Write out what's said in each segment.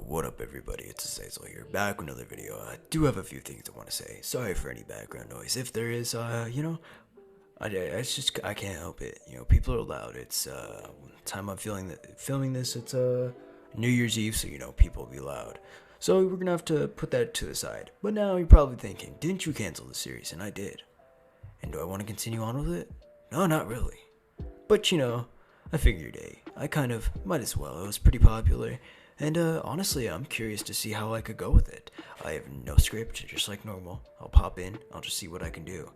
What up everybody, it's Azazel here, back with another video. I do have a few things I want to say. Sorry for any background noise. If there is, I can't help it. People are loud. It's, time I'm filming this, it's, New Year's Eve, so, people will be loud. So we're gonna have to put that to the side. But now you're probably thinking, didn't you cancel the series? And I did. And do I want to continue on with it? No, not really. But, I figured, I kind of might as well. It was pretty popular. And honestly, I'm curious to see how I could go with it. I have no script, just like normal. I'll pop in, I'll just see what I can do.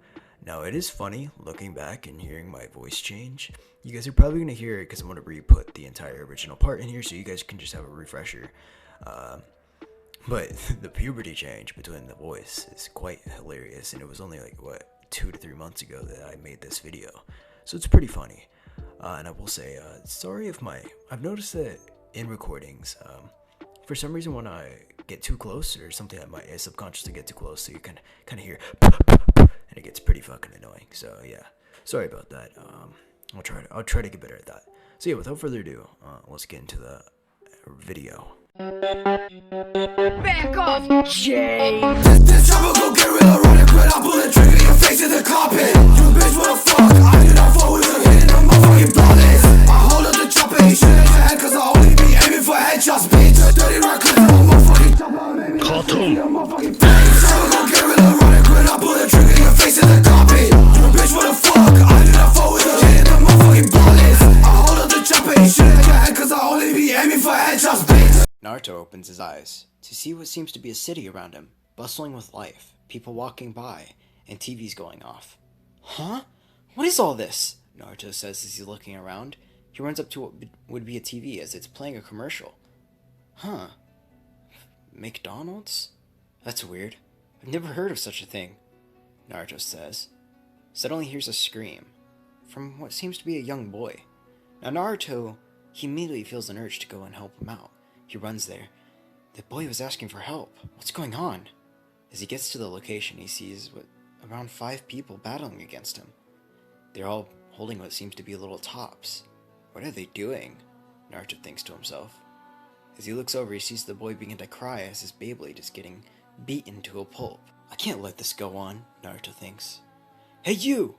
Now, it is funny looking back and hearing my voice change. You guys are probably going to hear it because I'm going to re-put the entire original part in here so you guys can just have a refresher. But the puberty change between the voice is quite hilarious, and it was only 2 to 3 months ago that I made this video. So it's pretty funny. And I will say, sorry if I've noticed that in recordings, for some reason when I get too close or something, I subconsciously get too close, so you can kind of hear, and it gets pretty fucking annoying. So yeah, sorry about that. I'll try to get better at that. So yeah, without further ado, let's get into the video. Back off, Jay! This tropical guerrilla running quick, I pull the trigger, your face in the carpet. You bitch, what the fuck? I do not fall with you, hitting the motherfucking bullets. I hold up the chopper, he shoot at your head, cause I only be aiming for headshots, bitch. Dirty raccoons, I'm a motherfucking chopper, baby. Tropical guerrilla running quick, I pull the trigger, your face in the carpet. You bitch, what the fuck? I do not fall with you, hitting the motherfucking bullets. I hold up the chopper, he shoot at your head, cause I only be aiming for headshots, bitch. Naruto opens his eyes to see what seems to be a city around him, bustling with life, people walking by, and TVs going off. Huh? What is all this? Naruto says as he's looking around. He runs up to what would be a TV as it's playing a commercial. Huh. McDonald's? That's weird. I've never heard of such a thing, Naruto says. Suddenly hears a scream from what seems to be a young boy. Now Naruto, he immediately feels an urge to go and help him out. He runs there. The boy was asking for help. What's going on? As he gets to the location, he sees around 5 people battling against him. They're all holding what seems to be little tops. What are they doing? Naruto thinks to himself. As he looks over, he sees the boy begin to cry as his Beyblade is getting beaten to a pulp. I can't let this go on, Naruto thinks. Hey you!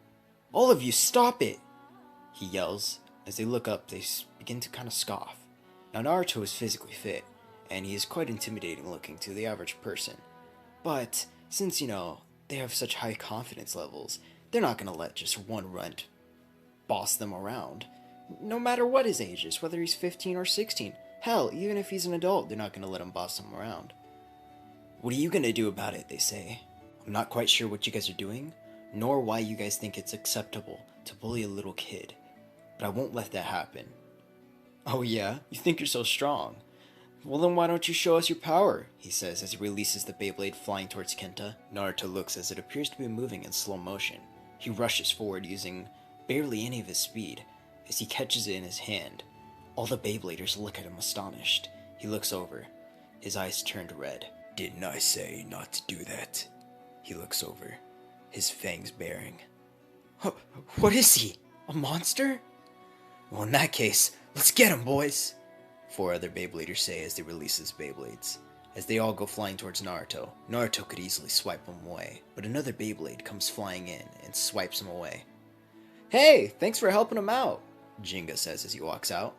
All of you, stop it! He yells. As they look up, they begin to kind of scoff. Now Naruto is physically fit, and he is quite intimidating looking to the average person. But, since, they have such high confidence levels, they're not going to let just one runt boss them around. No matter what his age is, whether he's 15 or 16. Hell, even if he's an adult, they're not going to let him boss him around. What are you going to do about it, they say. I'm not quite sure what you guys are doing, nor why you guys think it's acceptable to bully a little kid. But I won't let that happen. Oh yeah? You think you're so strong? Well then why don't you show us your power? He says as he releases the Beyblade flying towards Kenta. Naruto looks as it appears to be moving in slow motion. He rushes forward using barely any of his speed as he catches it in his hand. All the Beybladers look at him astonished. He looks over. His eyes turned red. Didn't I say not to do that? He looks over, his fangs baring. What is he? A monster? Well, in that case, let's get him, boys! 4 other Beybladers say as they release his Beyblades. As they all go flying towards Naruto, Naruto could easily swipe him away, but another Beyblade comes flying in and swipes him away. Hey, thanks for helping him out, Jinga says as he walks out.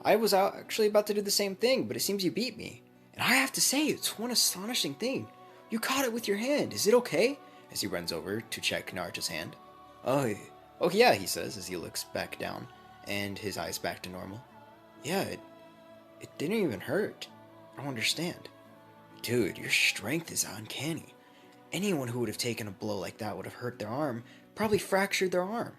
I was actually about to do the same thing, but it seems you beat me. And I have to say, it's one astonishing thing. You caught it with your hand, is it okay? As he runs over to check Naruto's hand. Oh yeah, he says as he looks back down. And his eyes back to normal. Yeah, it didn't even hurt. I don't understand. Dude, your strength is uncanny. Anyone who would have taken a blow like that would have hurt their arm, probably fractured their arm.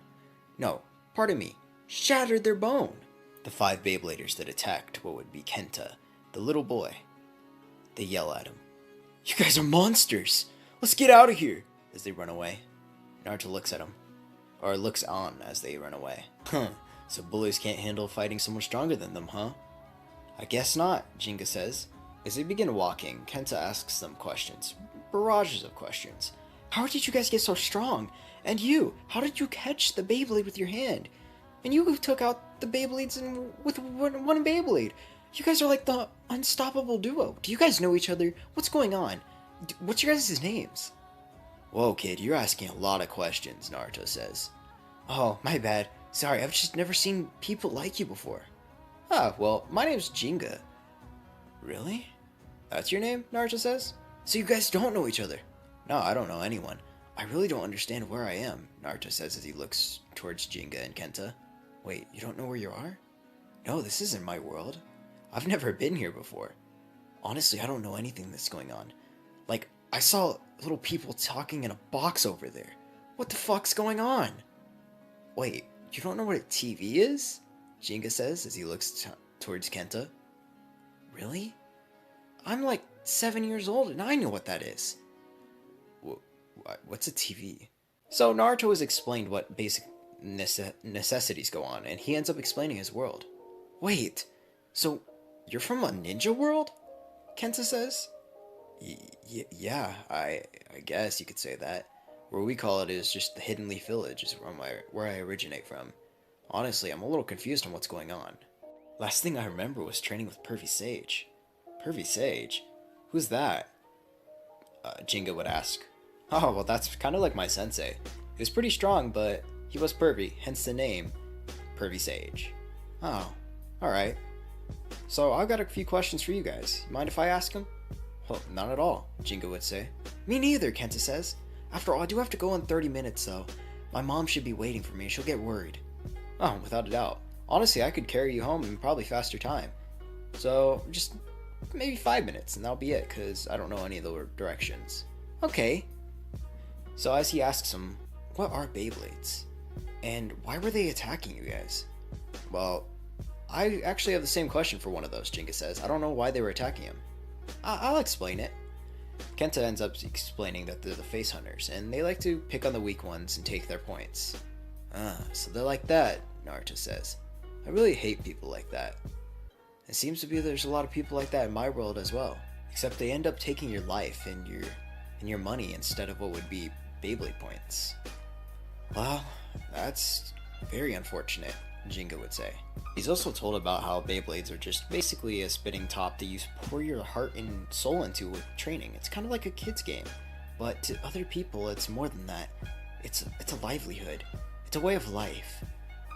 No, pardon me, shattered their bone. The 5 Beybladers that attacked what would be Kenta, the little boy, they yell at him. You guys are monsters! Let's get out of here! As they run away. Naruto looks at him. Or looks on as they run away. Huh. So bullies can't handle fighting someone stronger than them, huh? I guess not, Jinga says. As they begin walking, Kenta asks them questions. Barrages of questions. How did you guys get so strong? And you, how did you catch the Beyblade with your hand? And you took out the Beyblades with one Beyblade. You guys are like the Unstoppable duo. Do you guys know each other? What's going on? What's your guys' names? Whoa, kid, you're asking a lot of questions, Naruto says. Oh, my bad. Sorry, I've just never seen people like you before. Ah, well, my name's Jinga. Really? That's your name? Naruto says. So you guys don't know each other? No, I don't know anyone. I really don't understand where I am, Naruto says as he looks towards Jinga and Kenta. Wait, you don't know where you are? No, this isn't my world. I've never been here before. Honestly, I don't know anything that's going on. Like, I saw little people talking in a box over there. What the fuck's going on? Wait, you don't know what a TV is? Jinga says as he looks towards Kenta. Really? I'm like 7 years old and I know what that is. What's a TV? So Naruto has explained what basic necessities go on, and he ends up explaining his world. Wait, so you're from a ninja world? Kenta says. Yeah, I guess you could say that. Where we call it is just the Hidden Leaf Village, is where I originate from. Honestly, I'm a little confused on what's going on. Last thing I remember was training with Pervy Sage. Pervy Sage? Who's that? Jinga would ask. Oh, well, that's kind of like my sensei. He was pretty strong, but he was pervy, hence the name, Pervy Sage. Oh, alright. So, I've got a few questions for you guys. Mind if I ask them? Well, not at all, Jinga would say. Me neither, Kenta says. After all, I do have to go in 30 minutes, though. My mom should be waiting for me, she'll get worried. Oh, without a doubt. Honestly, I could carry you home in probably faster time. So, just maybe 5 minutes, and that'll be it, because I don't know any of the directions. Okay. So as he asks him, what are Beyblades? And why were they attacking you guys? Well, I actually have the same question for one of those, Jinga says. I don't know why they were attacking him. I'll explain it. Kenta ends up explaining that they're the face hunters, and they like to pick on the weak ones and take their points. Ah, so they're like that, Naruto says. I really hate people like that. It seems to be there's a lot of people like that in my world as well. Except they end up taking your life and your money instead of what would be Beyblade points. Well, that's very unfortunate, Jinga would say. He's also told about how Beyblades are just basically a spinning top that you pour your heart and soul into with training. It's kind of like a kid's game, but to other people it's more than that. It's a livelihood. It's a way of life.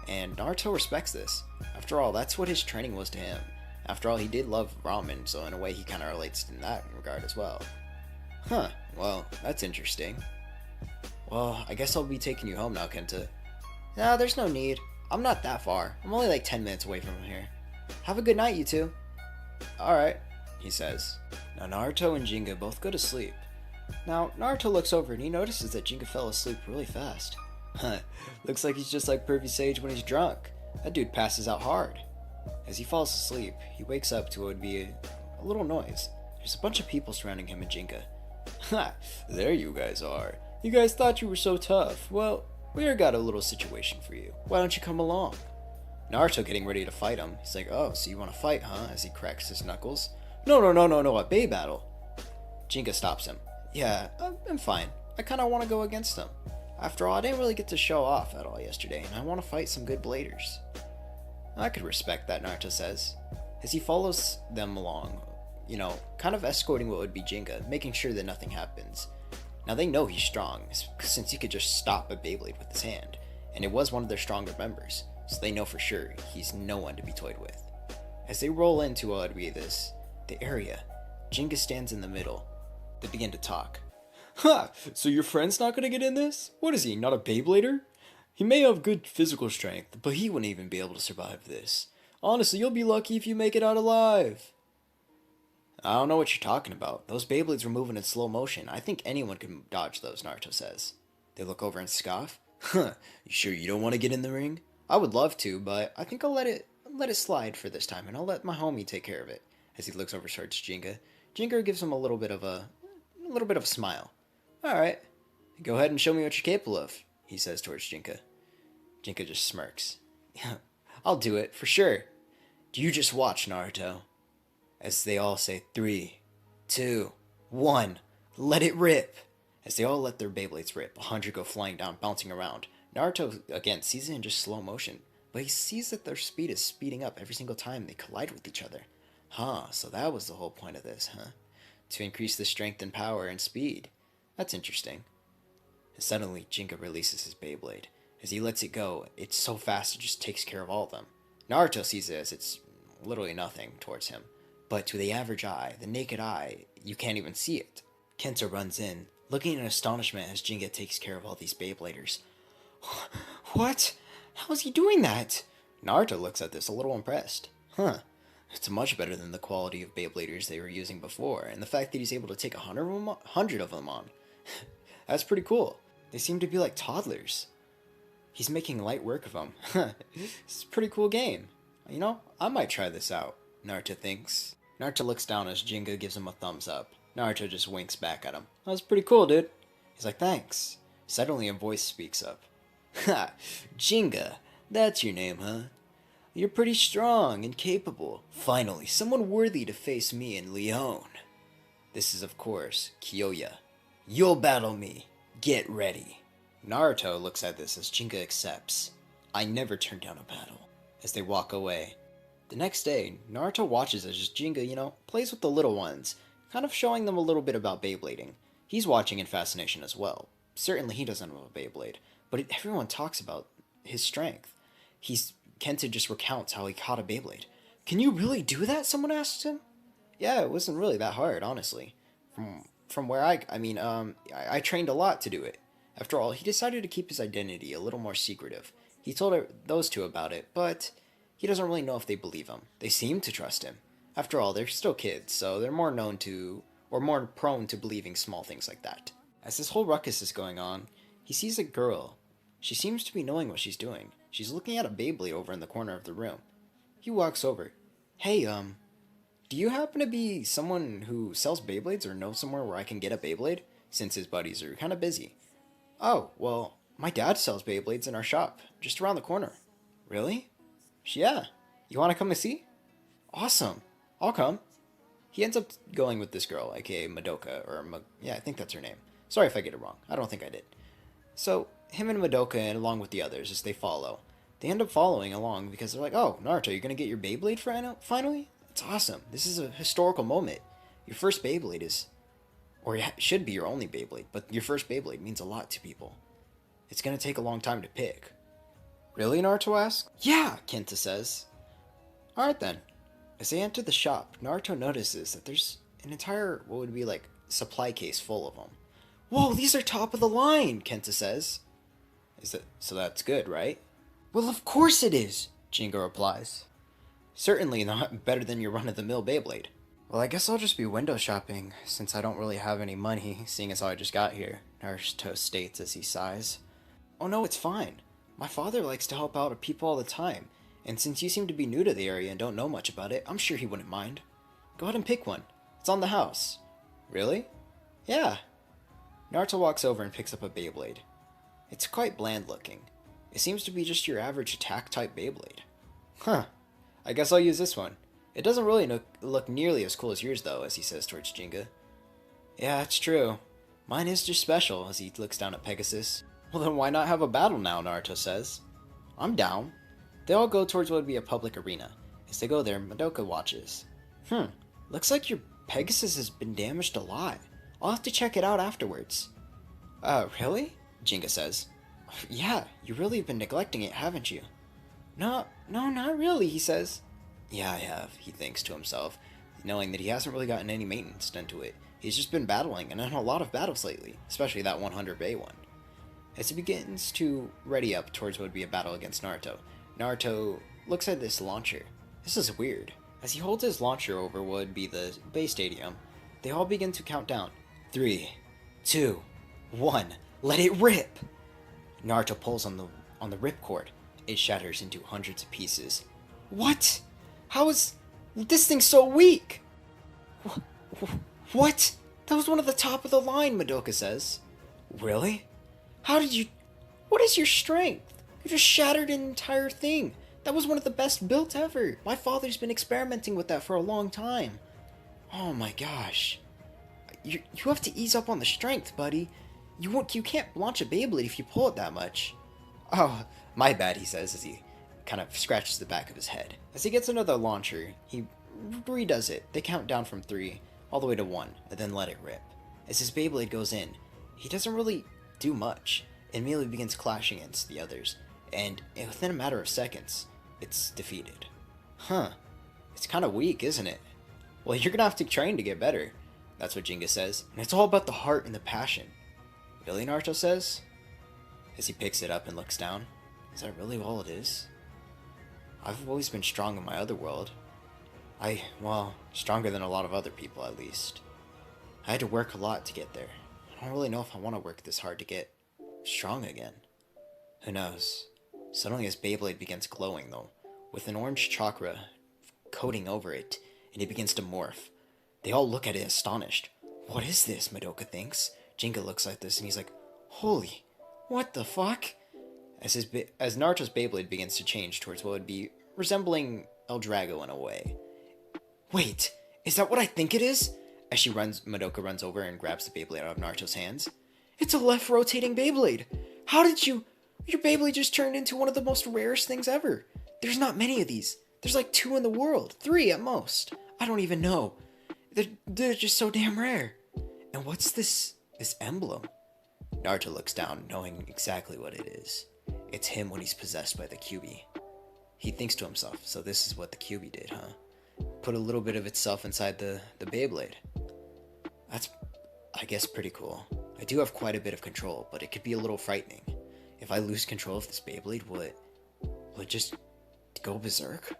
And Naruto respects this. After all, that's what his training was to him. After all, he did love ramen, so in a way he kind of relates in that regard as well. Huh, well, that's interesting. Well, I guess I'll be taking you home now, Kenta. No, there's no need. I'm not that far. I'm only like 10 minutes away from here. Have a good night, you two. Alright, he says. Now Naruto and Jinga both go to sleep. Now, Naruto looks over and he notices that Jinga fell asleep really fast. Huh, looks like he's just like Pervy Sage when he's drunk. That dude passes out hard. As he falls asleep, he wakes up to what would be a little noise. There's a bunch of people surrounding him and Jinga. Ha! There you guys are. You guys thought you were so tough. Well, we got a little situation for you. Why don't you come along? Naruto getting ready to fight him. He's like, oh, so you want to fight, huh? As he cracks his knuckles. No, a Bay battle. Jinga stops him. Yeah, I'm fine. I kind of want to go against him. After all, I didn't really get to show off at all yesterday, and I want to fight some good bladers. I could respect that, Naruto says. As he follows them along, kind of escorting what would be Jinga, making sure that nothing happens. Now they know he's strong, since he could just stop a Beyblade with his hand, and it was one of their stronger members, so they know for sure he's no one to be toyed with. As they roll into what would be the area, Jinga stands in the middle. They begin to talk. Ha! So your friend's not gonna get in this? What is he, not a Beyblader? He may have good physical strength, but he wouldn't even be able to survive this. Honestly, you'll be lucky if you make it out alive. I don't know what you're talking about. Those Beyblades were moving in slow motion. I think anyone could dodge those, Naruto says. They look over and scoff. Huh, you sure you don't want to get in the ring? I would love to, but I think I'll let it slide for this time, and I'll let my homie take care of it. As he looks over towards Jinga. Jinga gives him a little bit of a smile. Alright, go ahead and show me what you're capable of, he says towards Jinka. Jinka just smirks. Yeah, I'll do it, for sure. Do you just watch, Naruto? As they all say 3, 2, 1, let it rip! As they all let their Beyblades rip, 100 go flying down, bouncing around. Naruto, again, sees it in just slow motion, but he sees that their speed is speeding up every single time they collide with each other. Huh, so that was the whole point of this, huh? To increase the strength and power and speed. That's interesting. And suddenly, Jinga releases his Beyblade. As he lets it go, it's so fast it just takes care of all of them. Naruto sees it as it's literally nothing towards him. But to the average eye, the naked eye, you can't even see it. Kenta runs in, looking in astonishment as Jinga takes care of all these Beybladers. What? How is he doing that? Naruto looks at this a little impressed. Huh. It's much better than the quality of Beybladers they were using before, and the fact that he's able to take 100 of them on. That's pretty cool. They seem to be like toddlers. He's making light work of them. It's a pretty cool game. You know, I might try this out, Naruto thinks. Naruto looks down as Jinga gives him a thumbs up. Naruto just winks back at him. That was pretty cool, dude. He's like, thanks. Suddenly a voice speaks up. Ha! Jinga, that's your name, huh? You're pretty strong and capable. Finally, someone worthy to face me and Leon. This is, of course, Kyoya. You'll battle me. Get ready. Naruto looks at this as Jinga accepts. I never turn down a battle. As they walk away. The next day, Naruto watches as Jinga, plays with the little ones, kind of showing them a little bit about Beyblading. He's watching in fascination as well. Certainly he doesn't know a Beyblade, but everyone talks about his strength. Kenta just recounts how he caught a Beyblade. Can you really do that? Someone asks him. Yeah, it wasn't really that hard, honestly. From where I trained a lot to do it. After all, he decided to keep his identity a little more secretive. He told those two about it, but he doesn't really know if they believe him. They seem to trust him. After all, they're still kids, so they're more prone to believing small things like that. As this whole ruckus is going on, he sees a girl. She seems to be knowing what she's doing. She's looking at a Beyblade over in the corner of the room. He walks over. Hey, do you happen to be someone who sells Beyblades or know somewhere where I can get a Beyblade? Since his buddies are kind of busy. Oh, well, my dad sells Beyblades in our shop, just around the corner. Really? Yeah. You want to come and see? Awesome. I'll come. He ends up going with this girl, aka Madoka, yeah, I think that's her name. Sorry if I get it wrong. I don't think I did. So, him and Madoka, and along with the others, as they follow, they end up following along because they're like, oh, Naruto, you're going to get your Beyblade finally? It's awesome. This is a historical moment. Your first Beyblade is, or it should be your only Beyblade, but your first Beyblade means a lot to people. It's going to take a long time to pick. Really, Naruto asks? Yeah, Kenta says. Alright then. As they enter the shop, Naruto notices that there's an entire, what would be like, supply case full of them. Whoa, these are top of the line, Kenta says. So that's good, right? Well, of course it is, Jinga replies. Certainly not better than your run-of-the-mill Beyblade. Well, I guess I'll just be window shopping, since I don't really have any money, seeing as how I just got here, Naruto states as he sighs. Oh no, it's fine. My father likes to help out people all the time, and since you seem to be new to the area and don't know much about it, I'm sure he wouldn't mind. Go ahead and pick one. It's on the house. Really? Yeah. Naruto walks over and picks up a Beyblade. It's quite bland looking. It seems to be just your average attack type Beyblade. Huh. I guess I'll use this one. It doesn't really look nearly as cool as yours though, as he says towards Jinga. Yeah, it's true. Mine is just special, as he looks down at Pegasus. Well then why not have a battle now, Naruto says. I'm down. They all go towards what would be a public arena. As they go there, Madoka watches. Looks like your Pegasus has been damaged a lot. I'll have to check it out afterwards. Really? Jinga says. Yeah, you really have been neglecting it, haven't you? No, not really, he says. Yeah, I have, he thinks to himself, knowing that he hasn't really gotten any maintenance done to it. He's just been battling, and in a lot of battles lately, especially that 100 Bay one. As he begins to ready up towards what would be a battle against Naruto, Naruto looks at this launcher. This is weird. As he holds his launcher over what would be the Bay Stadium, they all begin to count down. 3, 2, 1, let it rip! Naruto pulls on the ripcord. It shatters into hundreds of pieces. What? How is this thing so weak? What? That was one of the top of the line, Madoka says. Really? How did you... What is your strength? You just shattered an entire thing. That was one of the best built ever. My father's been experimenting with that for a long time. Oh my gosh. You have to ease up on the strength, buddy. You can't launch a Beyblade if you pull it that much. Oh, my bad, he says as he kind of scratches the back of his head. As he gets another launcher, he redoes it. They count down from 3 all the way to 1 and then let it rip. As his Beyblade goes in, he doesn't really do much. It immediately begins clashing against the others, and within a matter of seconds, it's defeated. Huh. It's kind of weak, isn't it? Well, you're gonna have to train to get better. That's what Jenga says. And it's all about the heart and the passion. Really, Naruto says? As he picks it up and looks down. Is that really all it is? I've always been strong in my other world. Well, stronger than a lot of other people, at least. I had to work a lot to get there. I don't really know if I want to work this hard to get strong again. Who knows? Suddenly his Beyblade begins glowing, though, with an orange chakra coating over it, and it begins to morph. They all look at it astonished. What is this? Madoka thinks. Jinga looks like this, and he's like, holy, what the fuck? As Naruto's Beyblade begins to change towards what would be resembling El Drago in a way. Wait, is that what I think it is? As Madoka runs over and grabs the Beyblade out of Naruto's hands. It's a left rotating Beyblade. How did your Beyblade just turned into one of the most rarest things ever. There's not many of these. There's like 2 in the world, 3 at most. I don't even know. They're just so damn rare. And what's this emblem? Naruto looks down, knowing exactly what it is. It's him when he's possessed by the Kyuubi. He thinks to himself, so this is what the Kyuubi did, huh? Put a little bit of itself inside the Beyblade. That's, I guess, pretty cool. I do have quite a bit of control, but it could be a little frightening. If I lose control of this Beyblade, will it just go berserk?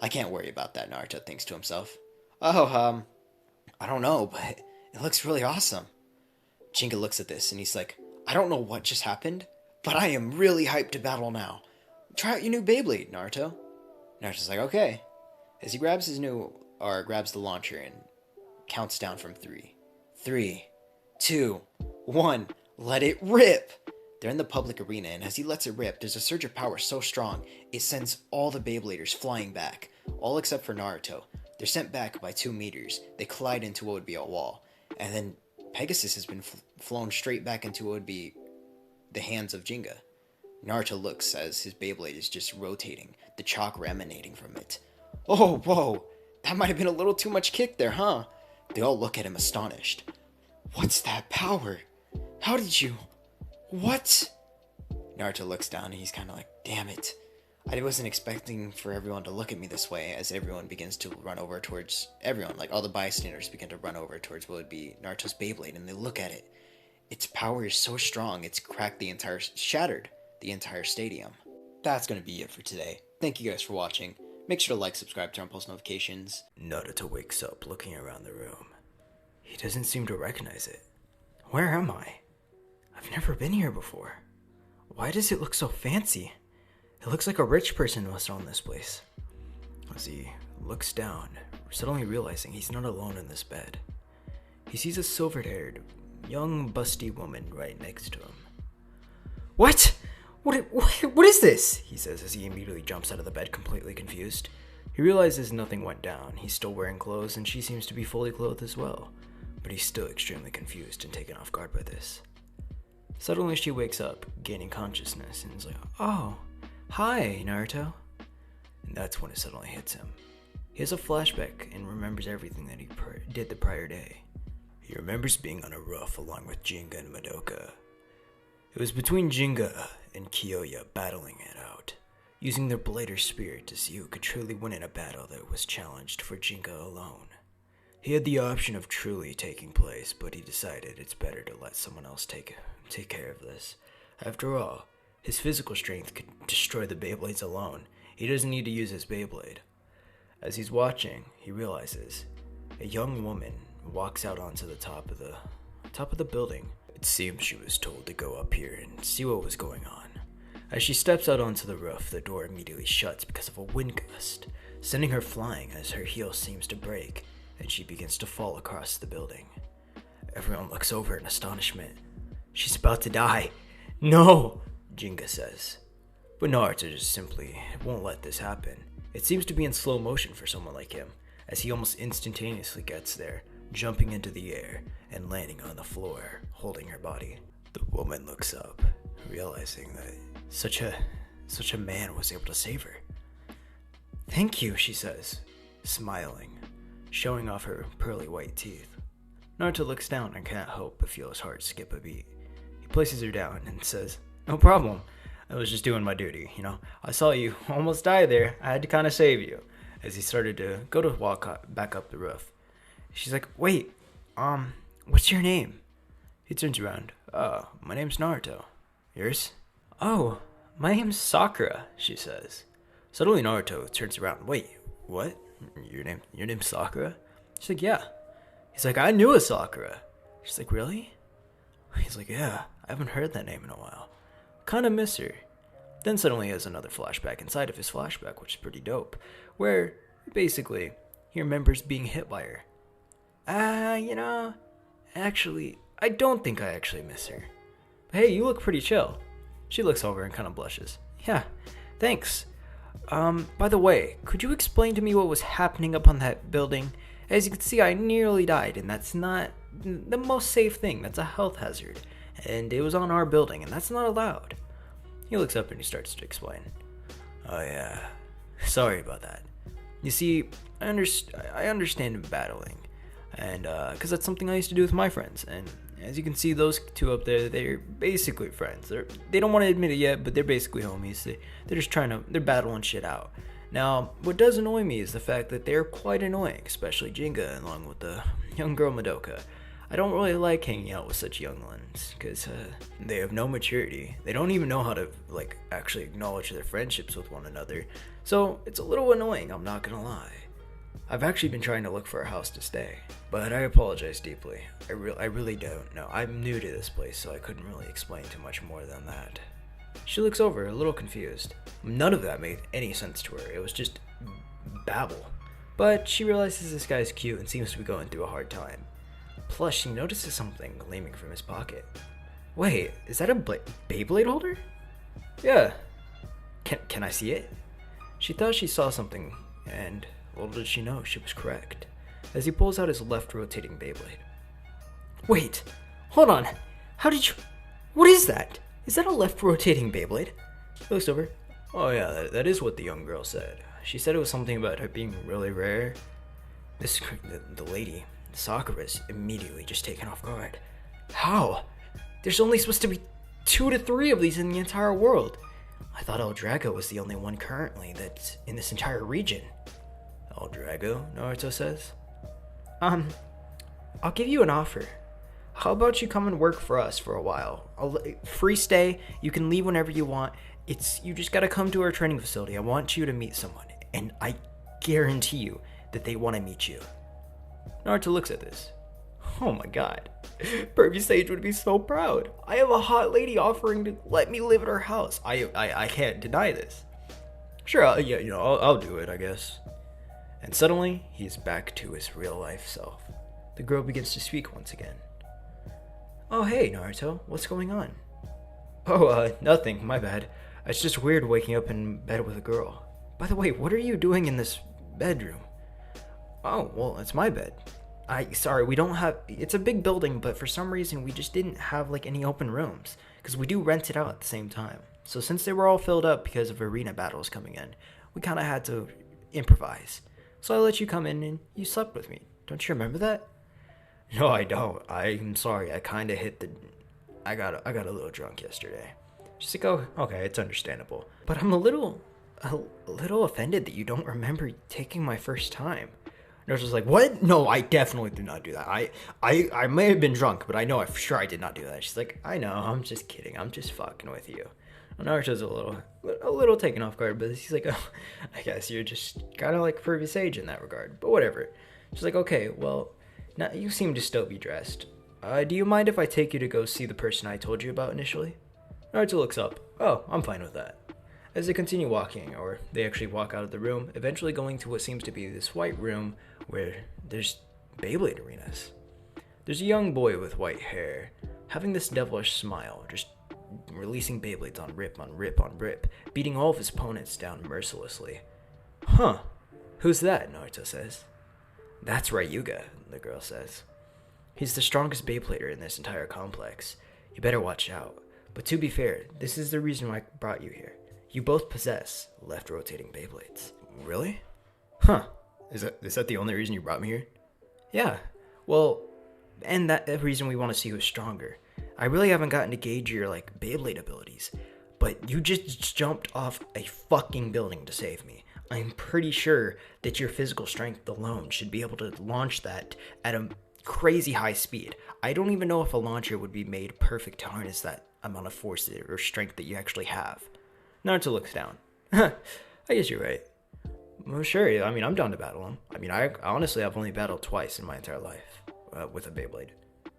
I can't worry about that, Naruto thinks to himself. Oh, I don't know, but it looks really awesome. Jinga looks at this and he's like, I don't know what just happened, but I am really hyped to battle now. Try out your new Beyblade, Naruto. Naruto's like, okay. As he grabs grabs the launcher and counts down from 3. 3, 2, 1, let it rip! They're in the public arena, and as he lets it rip, there's a surge of power so strong, it sends all the Beybladers flying back. All except for Naruto. They're sent back by 2 meters. They collide into what would be a wall. And then Pegasus has been flown straight back into what would be the hands of Jinga. Naruto looks as his Beyblade is just rotating, the chakra emanating from it. Oh, whoa! That might have been a little too much kick there, huh? They all look at him astonished. What's that power? How did you... What? Naruto looks down and he's kind of like, damn it. I wasn't expecting for everyone to look at me this way, as everyone begins to run over towards everyone. Like, all the bystanders begin to run over towards what would be Naruto's Beyblade, and they look at it. Its power is so strong, it's shattered the entire stadium. That's going to be it for today. Thank you guys for watching. Make sure to like, subscribe, turn on post notifications. Naruto wakes up looking around the room. He doesn't seem to recognize it. Where am I? I've never been here before. Why does it look so fancy? It looks like a rich person must own this place. As he looks down, suddenly realizing he's not alone in this bed. He sees a silver-haired, young, busty woman right next to him. What? What is this? He says as he immediately jumps out of the bed completely confused. He realizes nothing went down. He's still wearing clothes and she seems to be fully clothed as well. But he's still extremely confused and taken off guard by this. Suddenly she wakes up, gaining consciousness, and is like, oh, hi, Naruto. And that's when it suddenly hits him. He has a flashback and remembers everything that he did the prior day. He remembers being on a roof along with Jinga and Madoka. It was between Jinga and Kyoya battling it out, using their Blader spirit to see who could truly win in a battle that was challenged for Jinga alone. He had the option of truly taking place, but he decided it's better to let someone else take care of this. After all, his physical strength could destroy the Beyblades alone. He doesn't need to use his Beyblade. As he's watching, he realizes a young woman walks out onto the top of the building. It seems she was told to go up here and see what was going on. As she steps out onto the roof, the door immediately shuts because of a wind gust, sending her flying as her heel seems to break, and she begins to fall across the building. Everyone looks over in astonishment. She's about to die. No, Jinga says. But Naruto just simply won't let this happen. It seems to be in slow motion for someone like him, as he almost instantaneously gets there, jumping into the air and landing on the floor, holding her body. The woman looks up, realizing that such a man was able to save her. Thank you, she says. smiling, showing off her pearly white teeth. Naruto looks down and can't help but feel his heart skip a beat. He places her down and says, "No problem. I was just doing my duty, you know. I saw you almost die there. I had to kind of save you." As he started to go to walk back up the roof. She's like, "Wait, what's your name?" He turns around. My name's Naruto. Yours?" "Oh, my name's Sakura," she says. Suddenly Naruto turns around. "Wait, what? Your name's Sakura?" She's like, "Yeah." He's like, "I knew a Sakura." She's like, "Really?" He's like, "Yeah, I haven't heard that name in a while. Kinda miss her." Then suddenly he has another flashback inside of his flashback, which is pretty dope, where basically he remembers being hit by her. Actually, I don't think I actually miss her. But hey, you look pretty chill." She looks over and kind of blushes. "Yeah, thanks. By the way, could you explain to me what was happening up on that building? As you can see, I nearly died, and that's not the most safe thing. That's a health hazard. And it was on our building, and that's not allowed." He looks up and he starts to explain. "Oh yeah, sorry about that. You see, I understand battling, and because that's something I used to do with my friends. And as you can see, those two up there, they're basically friends. They don't want to admit it yet, but they're basically homies. They're just they're battling shit out. Now, what does annoy me is the fact that they're quite annoying, especially Jinga along with the young girl Madoka. I don't really like hanging out with such young ones, because they have no maturity. They don't even know how to, actually acknowledge their friendships with one another. So, it's a little annoying, I'm not gonna lie. I've actually been trying to look for a house to stay, but I apologize deeply. I really don't know. I'm new to this place, so I couldn't really explain too much more than that." She looks over, a little confused. None of that made any sense to her. It was just babble. But she realizes this guy's cute and seems to be going through a hard time. Plus, she notices something gleaming from his pocket. "Wait, is that a Beyblade holder?" "Yeah." Can I see it?" She thought she saw something, and little did she know she was correct, as he pulls out his left rotating Beyblade. "Wait, hold on. How did you... What is that? Is that a left rotating Beyblade?" He looks over. "Oh yeah, that is what the young girl said. She said it was something about her being really rare." The lady, Sakura's immediately just taken off guard. "How? There's only supposed to be 2 to 3 of these in the entire world. I thought El Drago was the only one currently that's in this entire region." "El Drago?" Naruto says. I'll give you an offer. How about you come and work for us for a while? Free stay, you can leave whenever you want. You just gotta come to our training facility. I want you to meet someone, and I guarantee you that they want to meet you." Naruto looks at this. Oh my god. Pervy Sage would be so proud. I have a hot lady offering to let me live at her house. I can't deny this. Sure, I'll do it, I guess. And suddenly, he's back to his real life self. The girl begins to speak once again. "Oh hey, Naruto, what's going on?" "Oh, nothing, my bad. It's just weird waking up in bed with a girl. By the way, what are you doing in this bedroom?" "Oh, well, it's my bed. Sorry, we don't have... It's a big building, but for some reason we just didn't have, any open rooms. Because we do rent it out at the same time. So since they were all filled up because of arena battles coming in, we kind of had to improvise. So I let you come in and you slept with me. Don't you remember that?" "No, I don't. I'm sorry. I kind of hit the... I got a little drunk yesterday." She's like, "Oh, okay, it's understandable. But I'm a little offended that you don't remember taking my first time." Naruto's like, "What? No, I definitely did not do that. I may have been drunk, but I know for sure I did not do that." She's like, "I know, I'm just kidding. I'm just fucking with you." And Naruto's a little taken off guard, but he's like, "Oh, I guess you're just kind of like Pervy Sage in that regard. But whatever." She's like, "Okay, well, now you seem to still be dressed. Do you mind if I take you to go see the person I told you about initially?" Naruto looks up. "Oh, I'm fine with that." As they continue walking, or they actually walk out of the room, eventually going to what seems to be this white room where there's Beyblade arenas. There's a young boy with white hair, having this devilish smile, just releasing Beyblades on rip, on rip, on rip, beating all of his opponents down mercilessly. "Huh, who's that?" Naruto says. "That's Ryuga," the girl says. "He's the strongest Beyblader in this entire complex. You better watch out. But to be fair, this is the reason why I brought you here. You both possess left-rotating Beyblades." "Really?" "Huh. Is that the only reason you brought me here? Yeah. Well, and that the reason we want to see who's stronger. I really haven't gotten to gauge your like Beyblade abilities, but you just jumped off a fucking building to save me. I'm pretty sure that your physical strength alone should be able to launch that at a crazy high speed. I don't even know if a launcher would be made perfect to harness that amount of force or strength that you actually have. Naruto looks down. I guess you're right. Well, sure. I mean, I'm down to battle him. I mean, I honestly, I've only battled twice in my entire life with a Beyblade.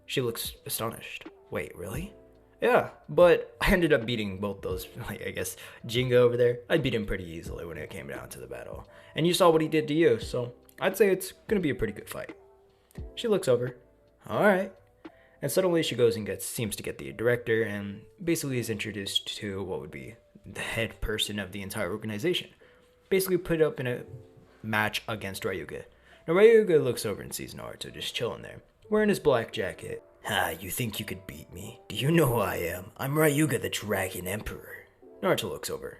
She looks astonished. Wait, really? Yeah, but I ended up beating both those, like, I guess, Jinga over there. I beat him pretty easily when it came down to the battle. And you saw what he did to you, so I'd say it's going to be a pretty good fight. She looks over. All right. And suddenly she goes and seems to get the director and basically is introduced to what would be the head person of the entire organization. Basically put up in a match against Ryuga. Now Ryuga looks over and sees Naruto just chilling there, wearing his black jacket. You think you could beat me? Do you know who I am? I'm Ryuga the Dragon Emperor. Naruto looks over.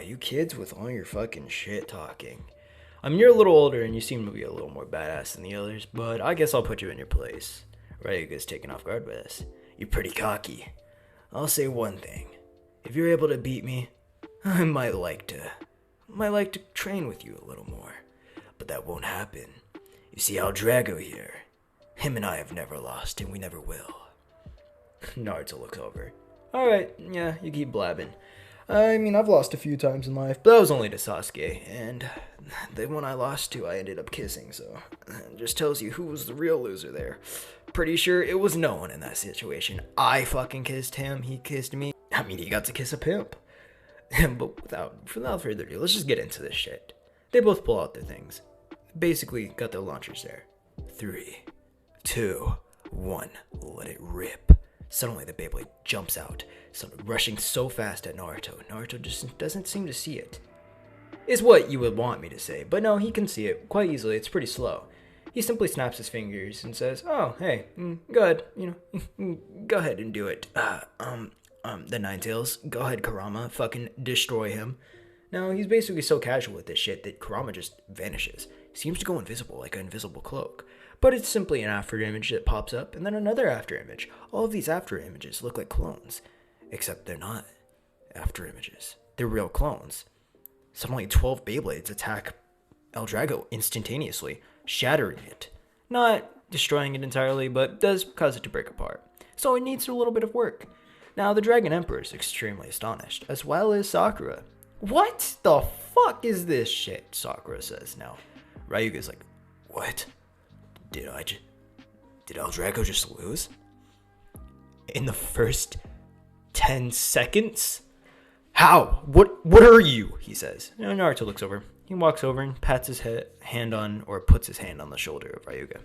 You kids with all your fucking shit talking. I mean, you're a little older and you seem to be a little more badass than the others, but I guess I'll put you in your place. Ryuga's taken off guard by this. You're pretty cocky. I'll say one thing. If you're able to beat me, I might like to train with you a little more. But that won't happen. You see Al Drago here? Him and I have never lost, and we never will. Naruto looks over. Alright, yeah, you keep blabbing. I mean, I've lost a few times in life, but that was only to Sasuke, and the one I lost to I ended up kissing, so it just tells you who was the real loser there. Pretty sure it was no one in that situation. I fucking kissed him, he kissed me. I mean, he got to kiss a pimp. But without further ado, let's just get into this shit. They both pull out their things. Basically, got their launchers there. 3, 2, 1, let it rip. Suddenly the Beyblade jumps out, rushing so fast at Naruto. Naruto just doesn't seem to see it. Is what you would want me to say, but no, he can see it quite easily. It's pretty slow. He simply snaps his fingers and says, "Oh, hey, go ahead, go ahead and do it. The Nine Tails, go ahead, Kurama, fucking destroy him." Now, he's basically so casual with this shit that Kurama just vanishes. Seems to go invisible, like an invisible cloak. But it's simply an after image that pops up, and then another after image. All of these after images look like clones. Except they're not after images. They're real clones. Suddenly 12 Beyblades attack El Drago instantaneously, shattering it. Not destroying it entirely, but does cause it to break apart. So it needs a little bit of work. Now, the Dragon Emperor is extremely astonished, as well as Sakura. What the fuck is this shit? Sakura says now. Ryuga's like, what? Did El Drago just lose? In the first 10 seconds? How? What are you? He says. Naruto looks over. He walks over and pats his hand on, or puts his hand on the shoulder of Ryuga.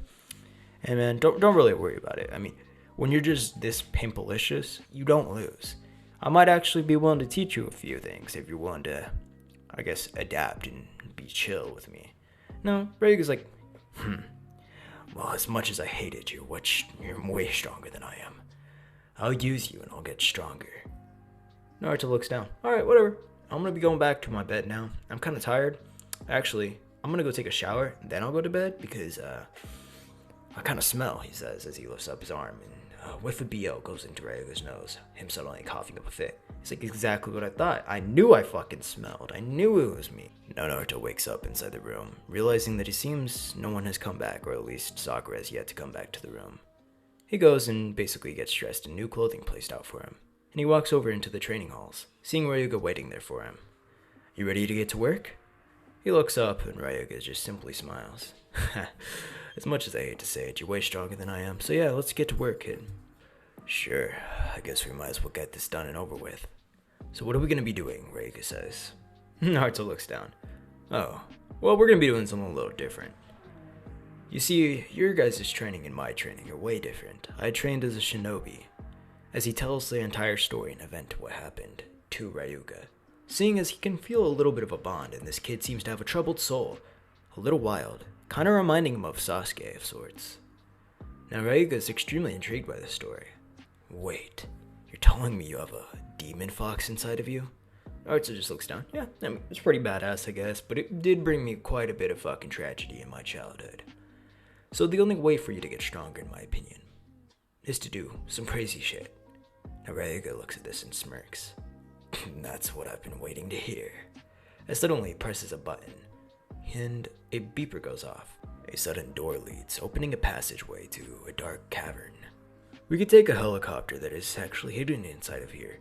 And man, don't really worry about it. I mean, when you're just this pimpalicious, you don't lose. I might actually be willing to teach you a few things if you're willing to, I guess, adapt and be chill with me. No, Ryuga's like, well, as much as I hated you, you're way stronger than I am. I'll use you and I'll get stronger. Naruto looks down. Alright, whatever. I'm gonna be going back to my bed now. I'm kinda tired. Actually, I'm gonna go take a shower, then I'll go to bed because, I kinda smell, he says as he lifts up his arm, and a whiff of BO goes into Ryuga's nose, him suddenly coughing up a fit. It's like exactly what I thought. I knew I fucking smelled. I knew it was me. Now Naruto wakes up inside the room, realizing that it seems no one has come back, or at least Sakura has yet to come back to the room. He goes and basically gets dressed in new clothing placed out for him, and he walks over into the training halls, seeing Ryuga waiting there for him. You ready to get to work? He looks up, and Ryuga just simply smiles. As much as I hate to say it, you're way stronger than I am, so yeah, let's get to work, kid. Sure, I guess we might as well get this done and over with. So what are we gonna be doing? Ryuga says. Naruto looks down. Oh, well, we're gonna be doing something a little different. You see, your guys' training and my training are way different. I trained as a shinobi. As he tells the entire story and event what happened to Ryuga, seeing as he can feel a little bit of a bond, and this kid seems to have a troubled soul, a little wild, kind of reminding him of Sasuke of sorts. Now Ryuga is extremely intrigued by this story. Wait, you're telling me you have a demon fox inside of you? Naruto just looks down. Yeah, I mean, it's pretty badass, I guess, but it did bring me quite a bit of fucking tragedy in my childhood. So the only way for you to get stronger, in my opinion, is to do some crazy shit. Now Ryuga looks at this and smirks. That's what I've been waiting to hear. As suddenly he presses a button, and a beeper goes off. A sudden door leads, opening a passageway to a dark cavern. We could take a helicopter that is actually hidden inside of here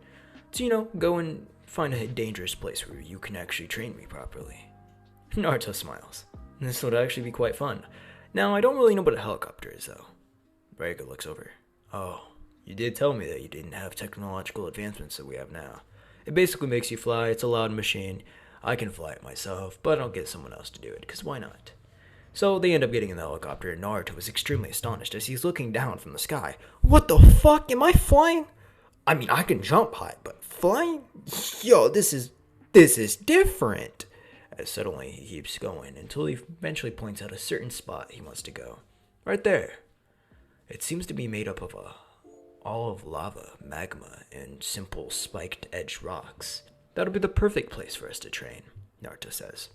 to, go and find a dangerous place where you can actually train me properly. Naruto smiles. This would actually be quite fun. Now, I don't really know what a helicopter is, though. Ryuga looks over. Oh, you did tell me that you didn't have technological advancements that we have now. It basically makes you fly. It's a loud machine. I can fly it myself, but I'll get someone else to do it, because why not? So they end up getting in the helicopter, and Naruto is extremely astonished as he's looking down from the sky. What the fuck? Am I flying? I mean, I can jump high, but flying? Yo, this is different. As suddenly he keeps going until he eventually points out a certain spot he wants to go. Right there. It seems to be made up of all of lava, magma, and simple spiked-edged rocks. That'll be the perfect place for us to train, Naruto says.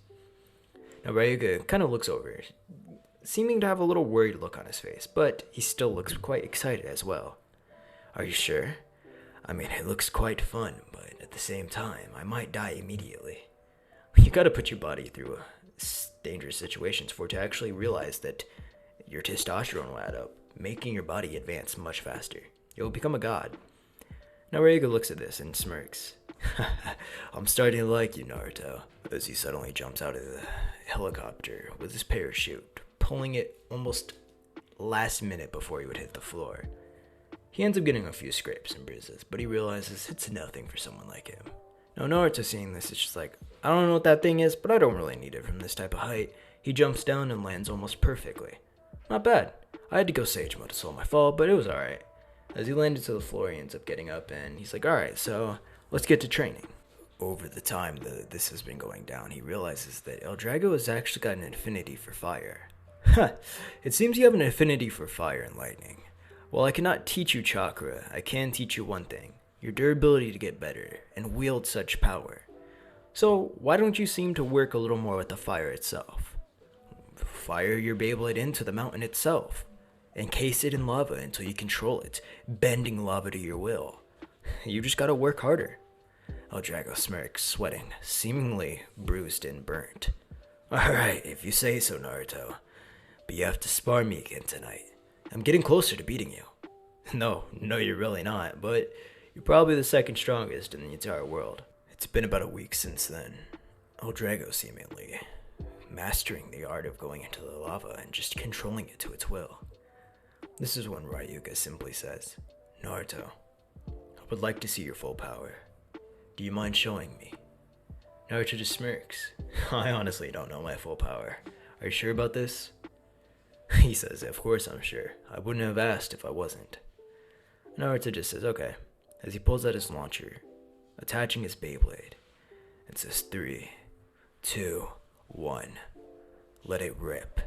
Now Ryuga kind of looks over, seeming to have a little worried look on his face, but he still looks quite excited as well. Are you sure? I mean, it looks quite fun, but at the same time, I might die immediately. You gotta put your body through dangerous situations for it to actually realize that your testosterone will add up, making your body advance much faster. You'll become a god. Now Ryuga looks at this and smirks. I'm starting to like you, Naruto, as he suddenly jumps out of the helicopter with his parachute, pulling it almost last minute before he would hit the floor. He ends up getting a few scrapes and bruises, but he realizes it's nothing for someone like him. Now Naruto seeing this is just like, I don't know what that thing is, but I don't really need it from this type of height. He jumps down and lands almost perfectly. Not bad. I had to go Sage Mode to slow my fall, but it was alright. As he landed to the floor, he ends up getting up and he's like, alright, so let's get to training. Over the time that this has been going down, he realizes that El Drago has actually got an affinity for fire. It seems you have an affinity for fire and lightning. While I cannot teach you chakra, I can teach you one thing. Your durability to get better and wield such power. So why don't you seem to work a little more with the fire itself? Fire your Beyblade into the mountain itself. Encase it in lava until you control it, bending lava to your will. You just gotta work harder. El Drago smirks, sweating, seemingly bruised and burnt. Alright, if you say so, Naruto. But you have to spar me again tonight. I'm getting closer to beating you. No, you're really not, but you're probably the second strongest in the entire world. It's been about a week since then. El Drago seemingly mastering the art of going into the lava and just controlling it to its will. This is when Ryuga simply says, Naruto, I would like to see your full power. Do you mind showing me? Naruto just smirks. I honestly don't know my full power. Are you sure about this? He says, of course I'm sure. I wouldn't have asked if I wasn't. Naruto just says, okay, as he pulls out his launcher, attaching his Beyblade, and says 3, 2, 1. Let it rip.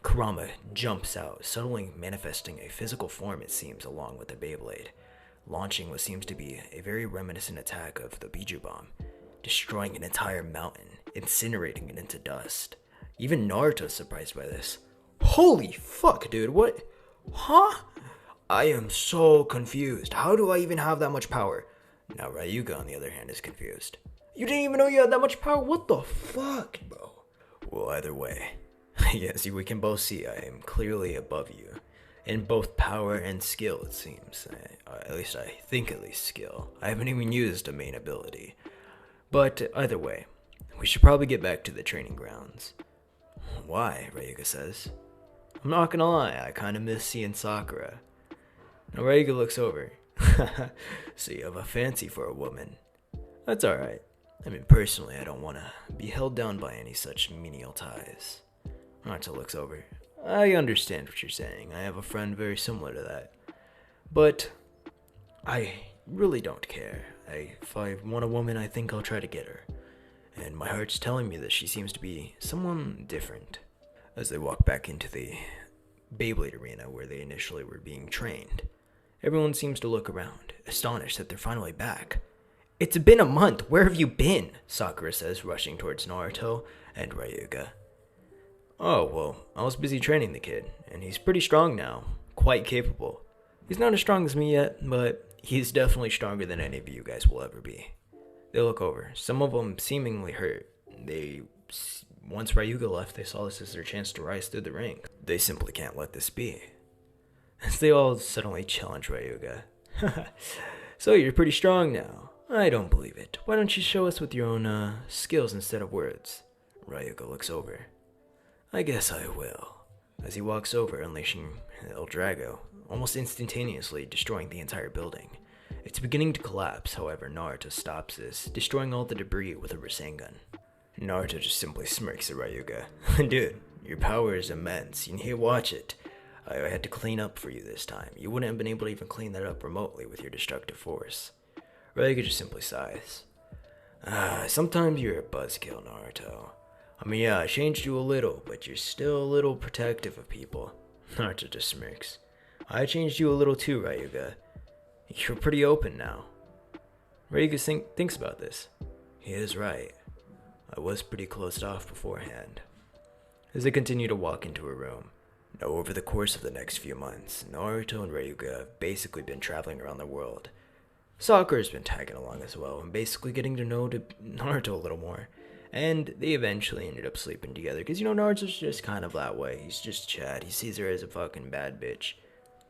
Kurama jumps out, suddenly manifesting a physical form, it seems, along with the Beyblade, launching what seems to be a very reminiscent attack of the Biju Bomb, destroying an entire mountain, incinerating it into dust. Even Naruto's surprised by this. Holy fuck, dude, what? Huh? I am so confused. How do I even have that much power? Now Ryuga, on the other hand, is confused. You didn't even know you had that much power? What the fuck, bro? Well, either way, yes, we can both see I am clearly above you. In both power and skill, it seems. At least I think skill. I haven't even used a main ability. But either way, we should probably get back to the training grounds. Why? Ryuga says. I'm not gonna lie, I kinda miss seeing Sakura. Now Ryuga looks over. So you have a fancy for a woman. That's alright. I mean, personally, I don't wanna be held down by any such menial ties. Naruto looks over. I understand what you're saying. I have a friend very similar to that. But I really don't care. If I want a woman, I think I'll try to get her. And my heart's telling me that she seems to be someone different. As they walk back into the Beyblade arena where they initially were being trained, everyone seems to look around, astonished that they're finally back. It's been a month. Where have you been? Sakura says, rushing towards Naruto and Ryuga. Oh, well, I was busy training the kid, and he's pretty strong now. Quite capable. He's not as strong as me yet, but he's definitely stronger than any of you guys will ever be. They look over. Some of them seemingly hurt. Once Ryuga left, they saw this as their chance to rise through the ring. They simply can't let this be. As they all suddenly challenge Ryuga. So you're pretty strong now. I don't believe it. Why don't you show us with your own skills instead of words? Ryuga looks over. I guess I will. As he walks over, unleashing El Drago, almost instantaneously destroying the entire building. It's beginning to collapse, however, Naruto stops this, destroying all the debris with a Rasengan. Naruto just simply smirks at Ryuga. Dude, your power is immense. You need to watch it. I had to clean up for you this time. You wouldn't have been able to even clean that up remotely with your destructive force. Ryuga just simply sighs. Sometimes you're a buzzkill, Naruto. I mean, yeah, I changed you a little, but you're still a little protective of people. Naruto just smirks. I changed you a little too, Ryuga. You're pretty open now. Ryuga thinks about this. He is right. I was pretty closed off beforehand. As they continue to walk into a room. Now, over the course of the next few months, Naruto and Ryuga have basically been traveling around the world. Sakura's been tagging along as well, and basically getting to know Naruto a little more. And they eventually ended up sleeping together, because, Naruto's just kind of that way. He's just Chad. He sees her as a fucking bad bitch.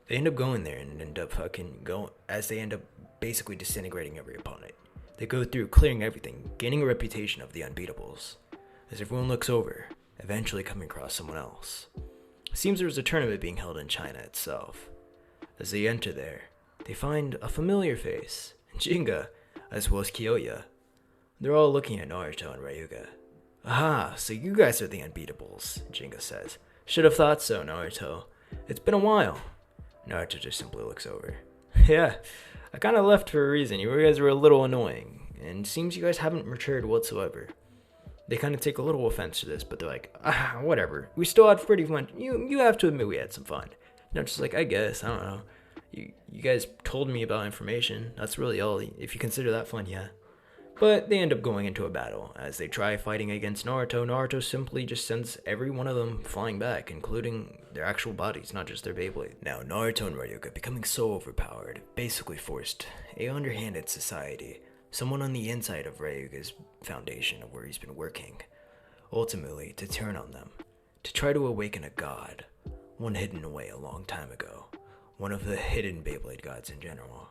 They end up going there and end up they end up basically disintegrating every opponent. They go through clearing everything, gaining a reputation of the unbeatables. As everyone looks over, eventually coming across someone else. It seems there was a tournament being held in China itself. As they enter there, they find a familiar face, Jinga, as well as Kyoya. They're all looking at Naruto and Ryuga. Aha, so you guys are the unbeatables, Jinga says. Should have thought so, Naruto. It's been a while. Naruto just simply looks over. Yeah, I kind of left for a reason. You guys were a little annoying, and it seems you guys haven't matured whatsoever. They kind of take a little offense to this, but they're like, whatever. We still had pretty fun. You have to admit we had some fun. Just like, I guess, I don't know. You guys told me about information. That's really all. If you consider that fun, yeah. But they end up going into a battle. As they try fighting against Naruto, Naruto simply just sends every one of them flying back, including their actual bodies, not just their Beyblade. Now, Naruto and Ryuga, becoming so overpowered, basically forced a underhanded society, someone on the inside of Ryuga's foundation of where he's been working, ultimately to turn on them, to try to awaken a god, one hidden away a long time ago, one of the hidden Beyblade gods in general.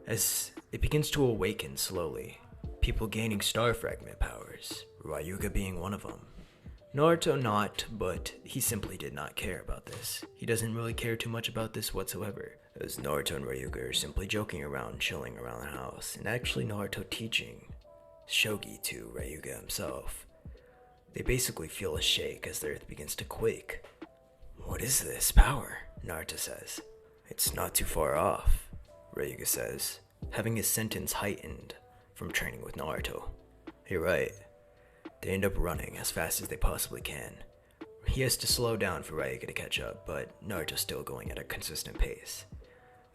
As it begins to awaken slowly, people gaining star fragment powers, Ryuga being one of them. Naruto not, but he simply did not care about this. He doesn't really care too much about this whatsoever, as Naruto and Ryuga are simply joking around, chilling around the house, and actually Naruto teaching shogi to Ryuga himself. They basically feel a shake as the earth begins to quake. What is this power? Naruto says. It's not too far off, Ryuga says, having his sentence heightened from training with Naruto. You're right. They end up running as fast as they possibly can. He has to slow down for Ryuga to catch up, but Naruto's still going at a consistent pace.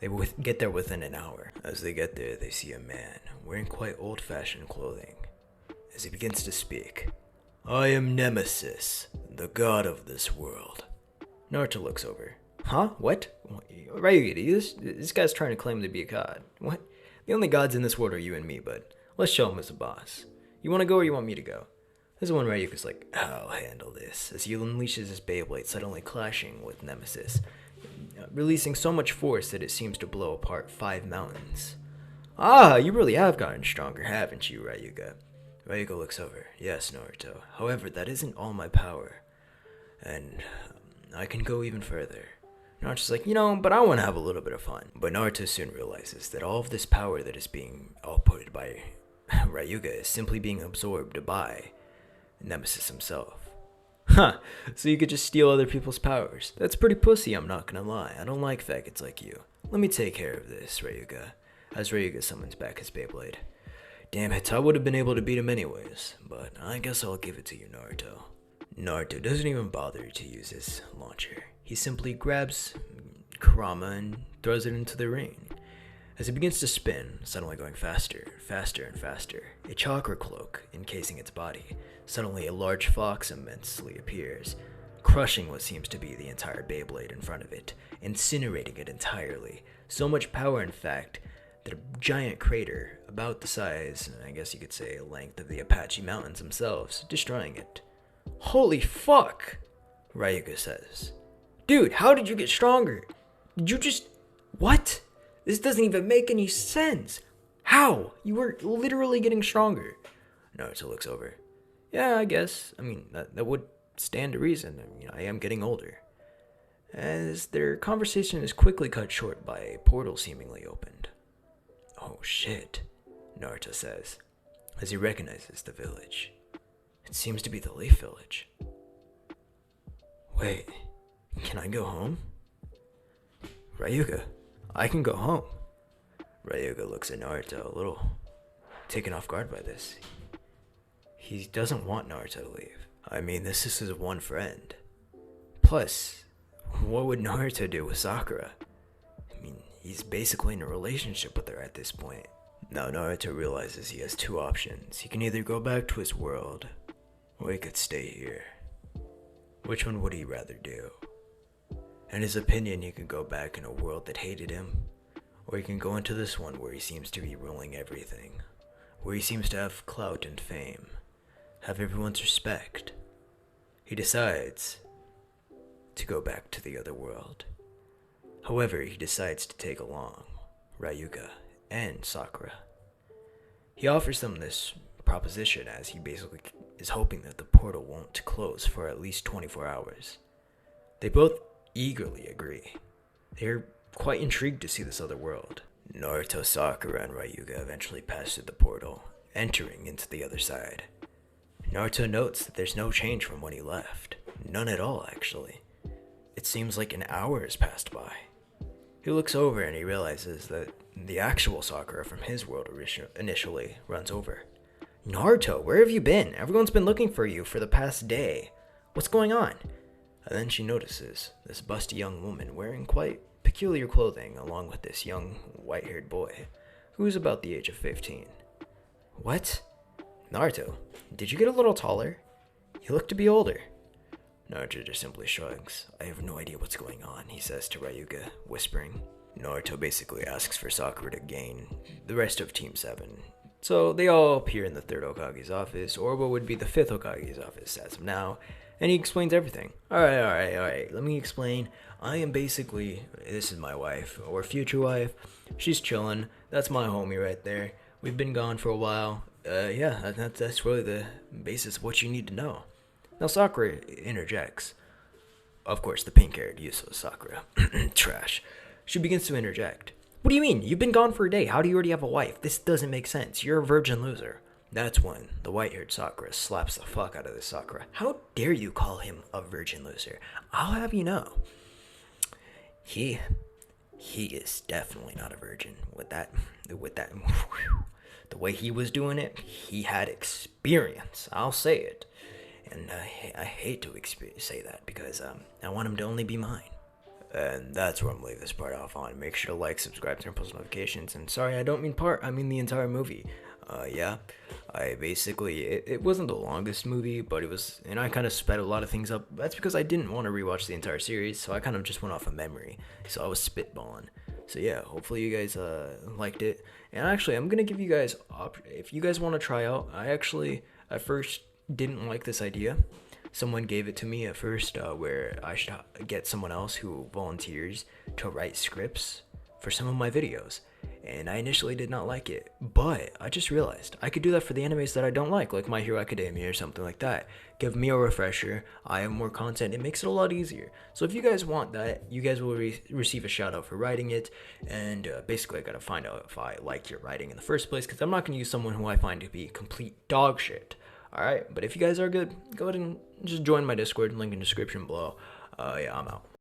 They get there within an hour. As they get there, they see a man wearing quite old-fashioned clothing. As he begins to speak, I am Nemesis, the god of this world. Naruto looks over. Huh? What? Ryuga, this guy's trying to claim to be a god. What? The only gods in this world are you and me, but let's show him as a boss. You want to go or you want me to go? This is when Ryuga's like, I'll handle this, as he unleashes his Beyblade, suddenly clashing with Nemesis, releasing so much force that it seems to blow apart 5 mountains. Ah, you really have gotten stronger, haven't you, Ryuga? Ryuga looks over. Yes, Naruto. However, that isn't all my power. And I can go even further. Naruto's like, but I want to have a little bit of fun. But Naruto soon realizes that all of this power that is being outputted by Ryuga is simply being absorbed by Nemesis himself. Huh, so you could just steal other people's powers. That's pretty pussy, I'm not gonna lie. I don't like faggots like you. Let me take care of this, Ryuga. As Ryuga summons back his Beyblade. Damn it, I would have been able to beat him anyways, but I guess I'll give it to you, Naruto. Naruto doesn't even bother to use his launcher. He simply grabs Kurama and throws it into the ring. As it begins to spin, suddenly going faster, faster, and faster, a chakra cloak encasing its body, suddenly a large fox immensely appears, crushing what seems to be the entire Beyblade in front of it, incinerating it entirely. So much power, in fact, that a giant crater, about the size, I guess you could say, length of the Apache Mountains themselves, destroying it. Holy fuck! Ryuga says. Dude, how did you get stronger? Did you just... What? This doesn't even make any sense. How? You were literally getting stronger. Naruto looks over. Yeah, I guess. I mean, that would stand to reason. I mean, I am getting older. As their conversation is quickly cut short by a portal seemingly opened. Oh shit, Naruto says, as he recognizes the village. It seems to be the Leaf Village. Wait, can I go home? Ryuga, I can go home. Ryuga looks at Naruto a little taken off guard by this. He doesn't want Naruto to leave. I mean, this is his one friend. Plus, what would Naruto do with Sakura? I mean, he's basically in a relationship with her at this point. Now Naruto realizes he has two options. He can either go back to his world, or he could stay here. Which one would he rather do? In his opinion, he could go back in a world that hated him, or he can go into this one where he seems to be ruling everything, where he seems to have clout and fame, have everyone's respect. He decides to go back to the other world. However, he decides to take along Ryuga and Sakura. He offers them this proposition as he basically is hoping that the portal won't close for at least 24 hours. They both eagerly agree. They're quite intrigued to see this other world. Naruto, Sakura, and Ryuga eventually pass through the portal, entering into the other side. Naruto notes that there's no change from when he left. None at all, actually. It seems like an hour has passed by. He looks over and he realizes that the actual Sakura from his world initially runs over. Naruto, where have you been? Everyone's been looking for you for the past day. What's going on? And then she notices this busty young woman wearing quite peculiar clothing along with this young white-haired boy who's about the age of 15. What? Naruto, did you get a little taller? You look to be older. Naruto just simply shrugs. I have no idea what's going on, he says to Ryuga, whispering. Naruto basically asks for Sakura to gain the rest of Team 7. So they all appear in the 3rd Hokage's office, or what would be the 5th Hokage's office as of now, and he explains everything. Alright, let me explain. I am basically, this is my wife, or future wife. She's chilling. That's my homie right there. We've been gone for a while. Yeah, that's really the basis of what you need to know. Now Sakura interjects. Of course, the pink-haired, useless Sakura. Trash. She begins to interject. What do you mean? You've been gone for a day. How do you already have a wife? This doesn't make sense. You're a virgin loser. That's when the white-haired Sakura slaps the fuck out of this Sakura. How dare you call him a virgin loser? I'll have you know. He is definitely not a virgin. With that, the way he was doing it, he had experience. I'll say it. And I hate to say that because I want him to only be mine. And that's where I'm going to leave this part off on. Make sure to like, subscribe, turn post notifications. And sorry, I don't mean part, I mean the entire movie. Yeah, I basically, it wasn't the longest movie, but it was, and I kind of sped a lot of things up. That's because I didn't want to rewatch the entire series, so I kind of just went off of memory. So I was spitballing. So yeah, hopefully you guys liked it. And actually, I'm going to give you guys, if you guys want to try out, I actually, at first, didn't like this idea. Someone gave it to me at first where I should get someone else who volunteers to write scripts for some of my videos. And I initially did not like it, but I just realized I could do that for the animes that I don't like My Hero Academia or something like that. Give me a refresher, I have more content, it makes it a lot easier. So if you guys want that, you guys will receive a shout out for writing it, and basically I gotta find out if I like your writing in the first place, because I'm not gonna use someone who I find to be complete dog shit. Alright, but if you guys are good, go ahead and just join my Discord, link in the description below. Yeah, I'm out.